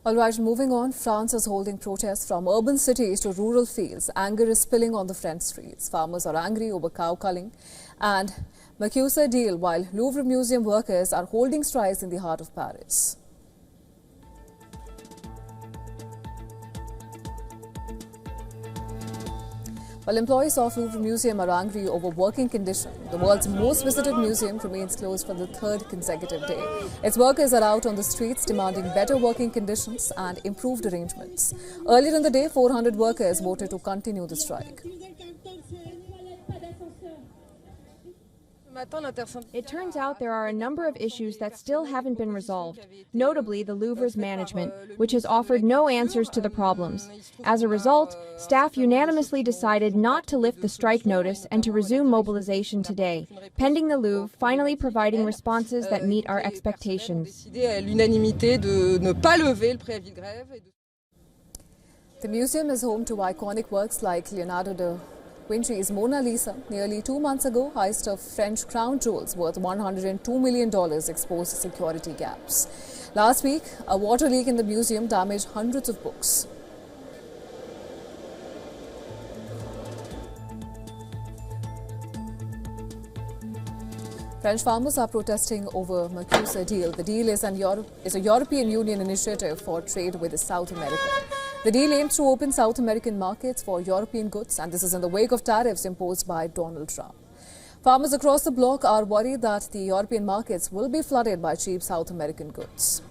All right, moving on, France is holding protests from urban cities to rural fields. Anger is spilling on the French streets. Farmers are angry over cow culling and Mercosur deal, while Louvre Museum workers are holding strikes in the heart of Paris. While employees of Louvre Museum are angry over working conditions, the world's most visited museum remains closed for the third consecutive day. Its workers are out on the streets demanding better working conditions and improved arrangements. Earlier in the day, 400 workers voted to continue the strike. It turns out there are a number of issues that still haven't been resolved, notably the Louvre's management, which has offered no answers to the problems. As a result, staff unanimously decided not to lift the strike notice and to resume mobilization today, pending the Louvre finally providing responses that meet our expectations. The museum is home to iconic works like Leonardo da Vinci's Mona Lisa. Nearly 2 months ago, heist of French crown jewels worth $102 million exposed security gaps. Last week, a water leak in the museum damaged hundreds of books. French farmers are protesting over Mercosur deal. The deal is a European Union initiative for trade with South America. The deal aims to open South American markets for European goods, and this is in the wake of tariffs imposed by Donald Trump. Farmers across the bloc are worried that the European markets will be flooded by cheap South American goods.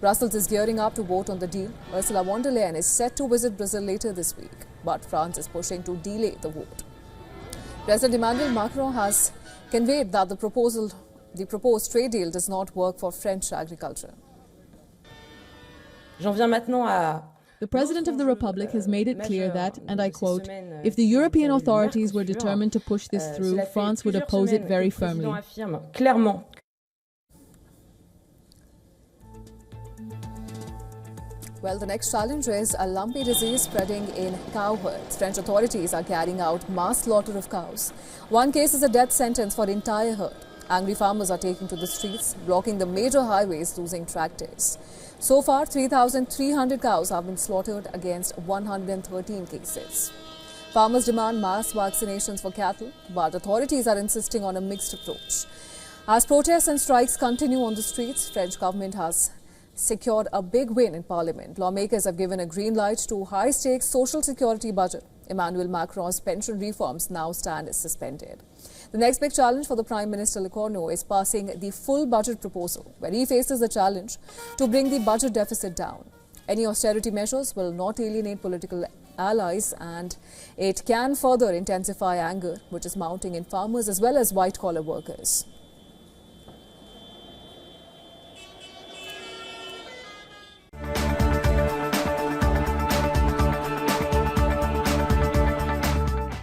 Brussels is gearing up to vote on the deal. Ursula von der Leyen is set to visit Brazil later this week, but France is pushing to delay the vote. President Emmanuel Macron has conveyed that the proposed trade deal does not work for French agriculture. The President of the Republic has made it clear that, and I quote, if the European authorities were determined to push this through, France would oppose it very firmly. Well, the next challenge is a lumpy disease spreading in cow herds. French authorities are carrying out mass slaughter of cows. One case is a death sentence for the entire herd. Angry farmers are taking to the streets, blocking the major highways, losing tractors. So far, 3,300 cows have been slaughtered against 113 cases. Farmers demand mass vaccinations for cattle, but authorities are insisting on a mixed approach. As protests and strikes continue on the streets, French government has secured a big win in parliament. Lawmakers have given a green light to high-stakes social security budget. Emmanuel Macron's pension reforms now stand suspended. The next big challenge for the Prime Minister Lecornu is passing the full budget proposal, where he faces the challenge to bring the budget deficit down. Any austerity measures will not alienate political allies, and it can further intensify anger, which is mounting in farmers as well as white-collar workers.